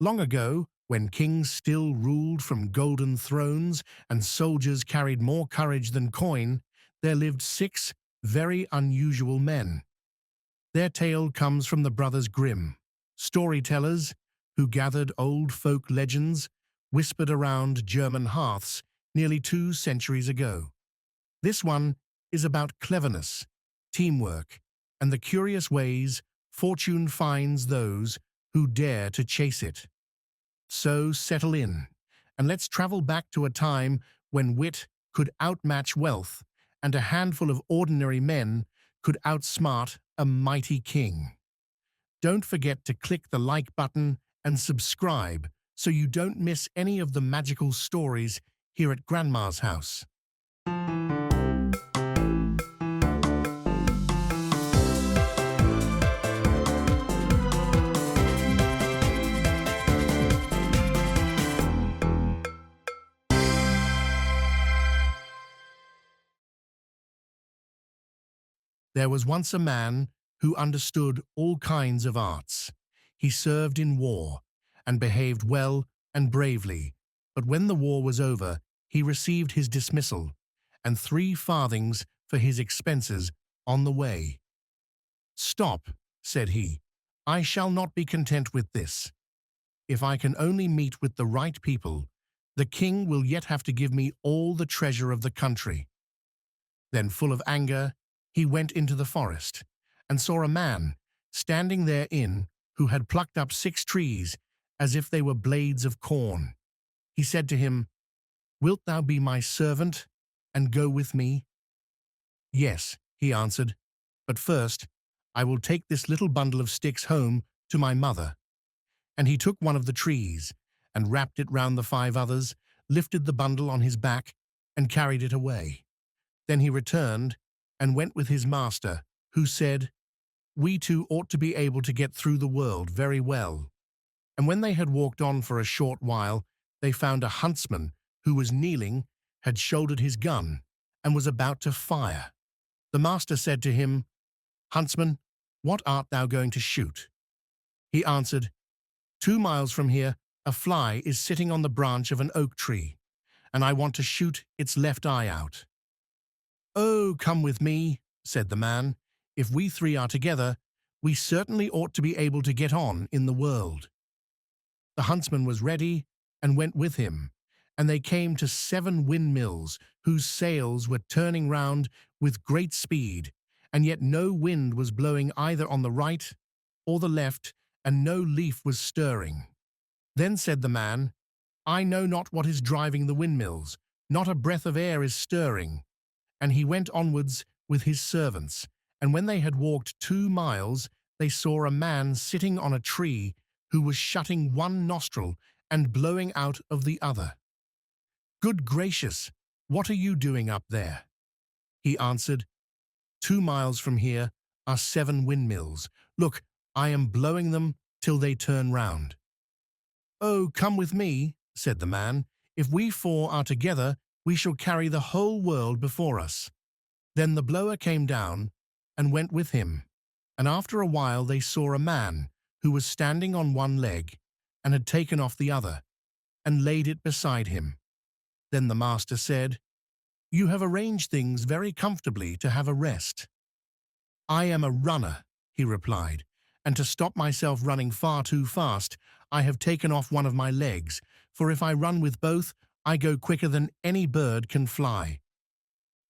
Long ago, when kings still ruled from golden thrones and soldiers carried more courage than coin, there lived 6 very unusual men. Their tale comes from the Brothers Grimm, storytellers who gathered old folk legends whispered around German hearths nearly 2 centuries ago. This one is about cleverness, teamwork, and the curious ways fortune finds those who dare to chase it. So settle in, and let's travel back to a time when wit could outmatch wealth, and a handful of ordinary men could outsmart a mighty king. Don't forget to click the like button and subscribe so you don't miss any of the magical stories here at Grandma's house. There was once a man who understood all kinds of arts. He served in war and behaved well and bravely, but when the war was over, he received his dismissal and 3 farthings for his expenses on the way. "Stop," said he, "I shall not be content with this. If I can only meet with the right people, the king will yet have to give me all the treasure of the country." Then, full of anger, he went into the forest and saw a man standing therein who had plucked up 6 trees as if they were blades of corn. He said to him, "Wilt thou be my servant and go with me?" "Yes," he answered, "but first I will take this little bundle of sticks home to my mother." And he took one of the trees and wrapped it round the 5 others, lifted the bundle on his back and carried it away. Then he returned and went with his master, who said, "We 2 ought to be able to get through the world very well." And when they had walked on for a short while, they found a huntsman who was kneeling, had shouldered his gun, and was about to fire. The master said to him, "Huntsman, what art thou going to shoot?" He answered, 2 miles from here, a fly is sitting on the branch of an oak tree, and I want to shoot its left eye out." "Oh, come with me," said the man. "If we 3 are together, we certainly ought to be able to get on in the world." The huntsman was ready and went with him, and they came to 7 windmills whose sails were turning round with great speed, and yet no wind was blowing either on the right or the left, and no leaf was stirring. Then said the man, "I know not what is driving the windmills, not a breath of air is stirring." And he went onwards with his servants, and when they had walked 2 miles, they saw a man sitting on a tree who was shutting one nostril and blowing out of the other. "Good gracious, what are you doing up there?" He answered, 2 miles from here are 7 windmills. Look, I am blowing them till they turn round." "Oh, come with me," said the man. "If we 4 are together, we shall carry the whole world before us." Then the blower came down and went with him, and after a while they saw a man who was standing on one leg and had taken off the other, and laid it beside him. Then the master said, "You have arranged things very comfortably to have a rest." "I am a runner," he replied, "and to stop myself running far too fast, I have taken off one of my legs, for if I run with both, I go quicker than any bird can fly."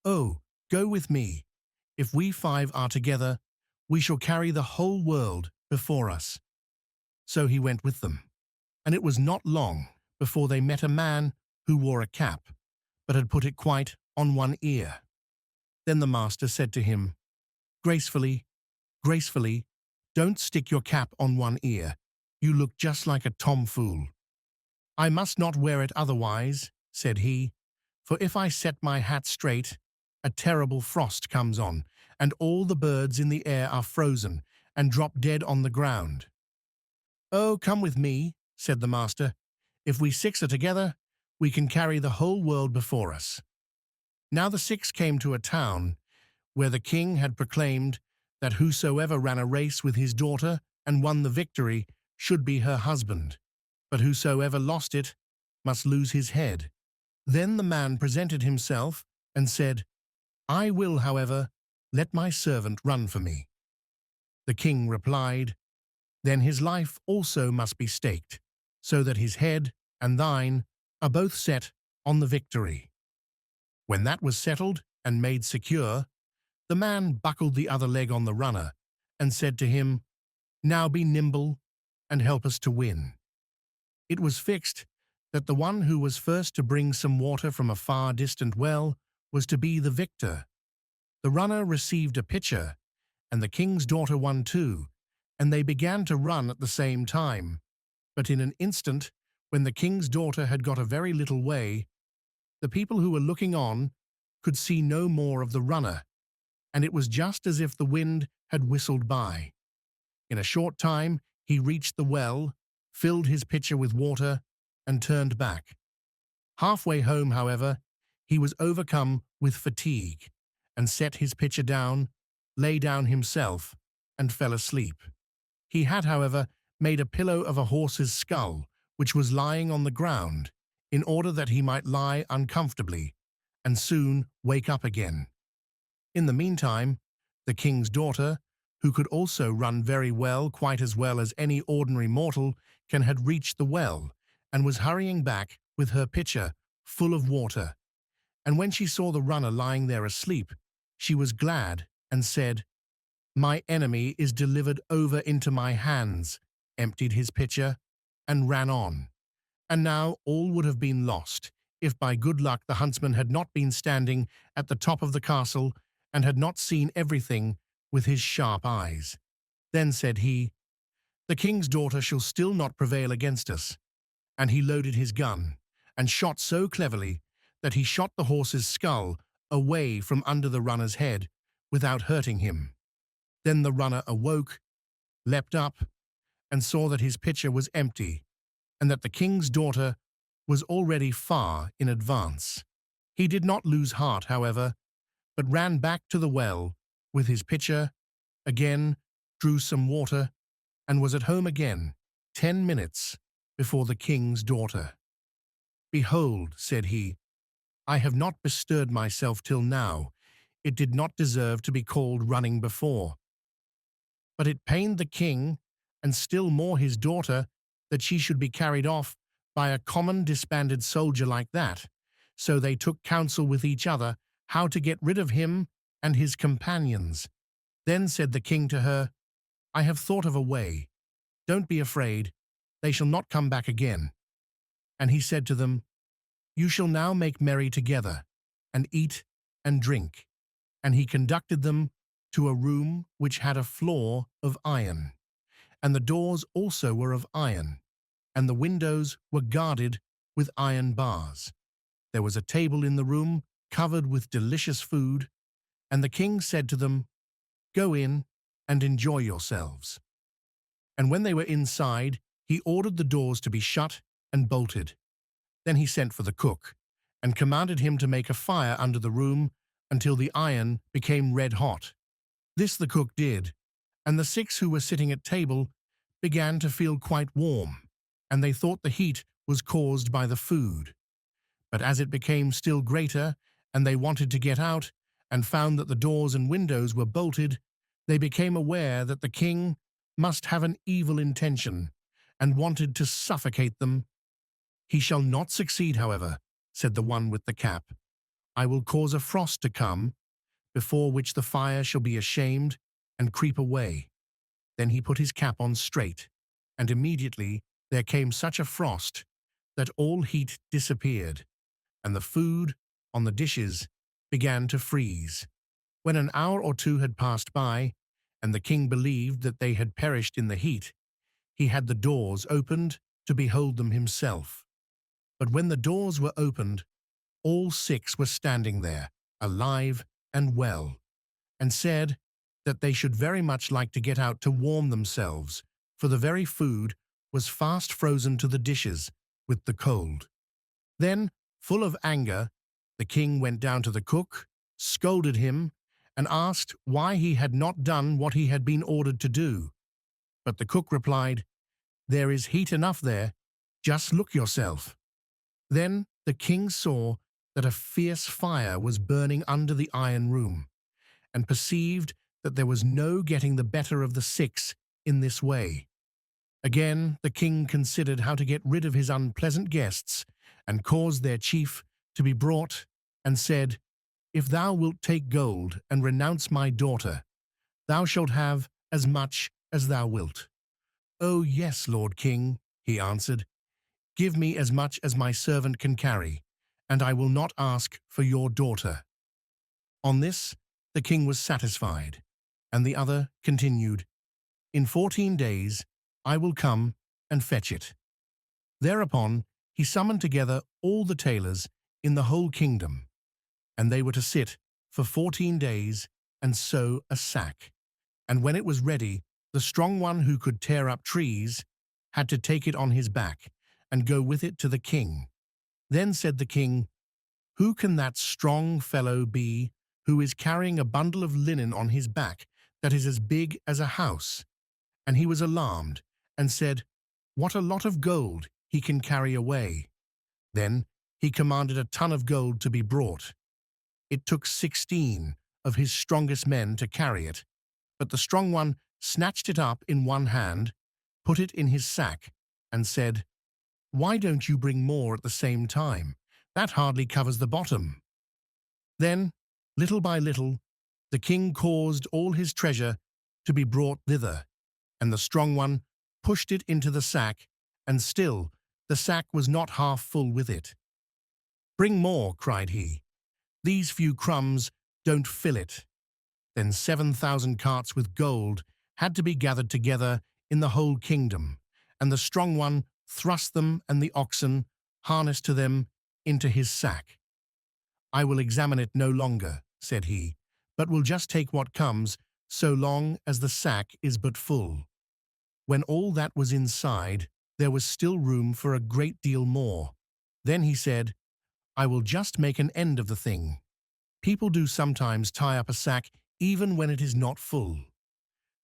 "Oh, go with me. If we 5 are together, we shall carry the whole world before us." So he went with them, and it was not long before they met a man who wore a cap, but had put it quite on one ear. Then the master said to him, "Gracefully, gracefully, don't stick your cap on one ear. You look just like a tomfool." "I must not wear it otherwise," said he, "for if I set my hat straight, a terrible frost comes on, and all the birds in the air are frozen and drop dead on the ground." "Oh, come with me," said the master. "If we 6 are together, we can carry the whole world before us." Now the 6 came to a town where the king had proclaimed that whosoever ran a race with his daughter and won the victory should be her husband. but whosoever lost it must lose his head. Then the man presented himself and said, I will, however, let my servant run for me. The king replied, Then his life also must be staked, so that his head and thine are both set on the victory. When that was settled and made secure, the man buckled the other leg on the runner and said to him, Now be nimble and help us to win. It was fixed that the one who was first to bring some water from a far distant well was to be the victor. The runner received a pitcher, and the king's daughter one too, and they began to run at the same time. But in an instant, when the king's daughter had got a very little way, the people who were looking on could see no more of the runner, and it was just as if the wind had whistled by. In a short time he reached the well, filled his pitcher with water, and turned back. Halfway home, however, he was overcome with fatigue, and set his pitcher down, lay down himself, and fell asleep. He had, however, made a pillow of a horse's skull, which was lying on the ground, in order that he might lie uncomfortably, and soon wake up again. In the meantime, the king's daughter, who could also run very well, quite as well as any ordinary mortal can, had reached the well, and was hurrying back with her pitcher full of water. And when she saw the runner lying there asleep, she was glad and said, My enemy is delivered over into my hands, emptied his pitcher, and ran on. And now all would have been lost, if by good luck the huntsman had not been standing at the top of the castle and had not seen everything with his sharp eyes. Then said he, The king's daughter shall still not prevail against us. And he loaded his gun, and shot so cleverly that he shot the horse's skull away from under the runner's head without hurting him. Then the runner awoke, leapt up, and saw that his pitcher was empty, and that the king's daughter was already far in advance. He did not lose heart, however, but ran back to the well with his pitcher, again drew some water, and was at home again 10 minutes before the king's daughter. Behold, said he, I have not bestirred myself till now. It did not deserve to be called running before. But it pained the king, and still more his daughter, that she should be carried off by a common disbanded soldier like that. So they took counsel with each other how to get rid of him and his companions. Then said the king to her, I have thought of a way. Don't be afraid. They shall not come back again. And he said to them, You shall now make merry together, and eat and drink. And he conducted them to a room which had a floor of iron, and the doors also were of iron, and the windows were guarded with iron bars. There was a table in the room covered with delicious food, and the king said to them, Go in and enjoy yourselves. And when they were inside, he ordered the doors to be shut and bolted. Then he sent for the cook, and commanded him to make a fire under the room until the iron became red hot. This the cook did, and the 6 who were sitting at table began to feel quite warm, and they thought the heat was caused by the food. But as it became still greater, and they wanted to get out, and found that the doors and windows were bolted, they became aware that the king must have an evil intention, and wanted to suffocate them. He shall not succeed, however, said the one with the cap. I will cause a frost to come, before which the fire shall be ashamed and creep away. Then he put his cap on straight, and immediately there came such a frost that all heat disappeared, and the food on the dishes began to freeze. When an hour or 2 had passed by, and the king believed that they had perished in the heat, he had the doors opened to behold them himself. But when the doors were opened, all 6 were standing there, alive and well, and said that they should very much like to get out to warm themselves, for the very food was fast frozen to the dishes with the cold. Then, full of anger, the king went down to the cook, scolded him, and asked why he had not done what he had been ordered to do. But the cook replied, There is heat enough there, Just look yourself." Then the king saw that a fierce fire was burning under the iron room, and perceived that there was no getting the better of the six in this way. Again the king considered how to get rid of his unpleasant guests, and caused their chief to be brought, and said, "If thou wilt take gold and renounce my daughter, thou shalt have as much as thou wilt." "Oh yes, Lord King," he answered, "give me as much as my servant can carry, and I will not ask for your daughter." On this the king was satisfied, and the other continued, "In 14 days I will come and fetch it." Thereupon he summoned together all the tailors in the whole kingdom, and they were to sit for 14 days and sew a sack. And when it was ready, the strong one who could tear up trees had to take it on his back and go with it to the king. Then said the king, "Who can that strong fellow be who is carrying a bundle of linen on his back that is as big as a house?" And he was alarmed, and said, "What a lot of gold he can carry away." Then he commanded a ton of gold to be brought. It took 16 of his strongest men to carry it, but the strong one snatched it up in one hand, put it in his sack, and said, "Why don't you bring more at the same time? That hardly covers the bottom." Then, little by little, the king caused all his treasure to be brought thither, and the strong one pushed it into the sack, and still the sack was not half full with it. "Bring more," cried he. "These few crumbs don't fill it." Then 7,000 carts with gold had to be gathered together in the whole kingdom, and the strong one thrust them and the oxen, harnessed to them, into his sack. "I will examine it no longer," said he, "but will just take what comes, so long as the sack is but full." When all that was inside, there was still room for a great deal more. Then he said, "I will just make an end of the thing. People do sometimes tie up a sack even when it is not full."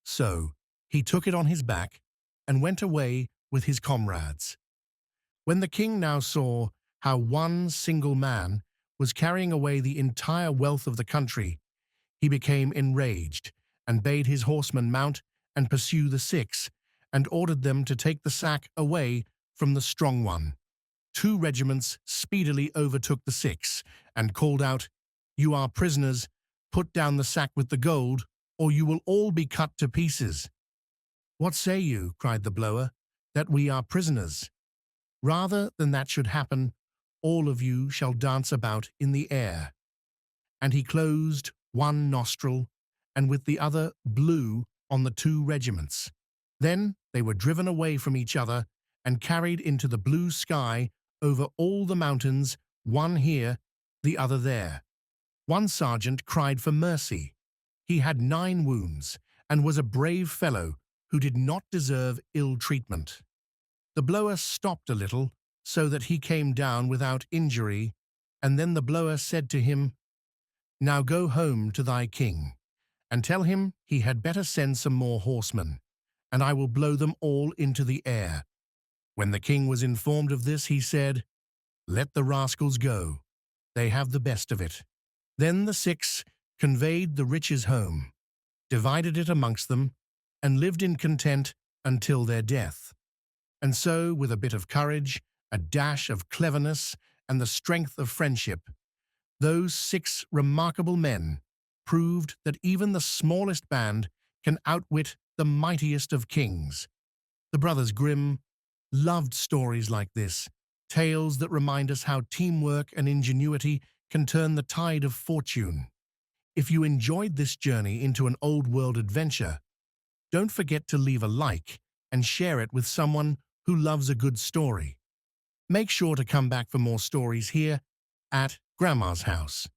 So he took it on his back and went away with his comrades. When the king now saw how one single man was carrying away the entire wealth of the country, he became enraged, and bade his horsemen mount and pursue the six, and ordered them to take the sack away from the strong one. 2 regiments speedily overtook the six, and called out, "You are prisoners, put down the sack with the gold, or you will all be cut to pieces." "What say you," cried the blower, "that we are prisoners? Rather than that should happen, all of you shall dance about in the air." And he closed one nostril, and with the other blew on the 2 regiments. Then they were driven away from each other, and carried into the blue sky over all the mountains, one here, the other there. One sergeant cried for mercy. He had 9 wounds, and was a brave fellow who did not deserve ill treatment. The blower stopped a little, so that he came down without injury, and then the blower said to him, "Now go home to thy king, and tell him he had better send some more horsemen, and I will blow them all into the air." When the king was informed of this, he said, "Let the rascals go. They have the best of it." Then the 6 conveyed the riches home, divided it amongst them, and lived in content until their death. And so, with a bit of courage, a dash of cleverness, and the strength of friendship, those 6 remarkable men proved that even the smallest band can outwit the mightiest of kings. The Brothers Grimm loved stories like this, tales that remind us how teamwork and ingenuity can turn the tide of fortune. If you enjoyed this journey into an old-world adventure, don't forget to leave a like and share it with someone who loves a good story. Make sure to come back for more stories here at Grandma's House.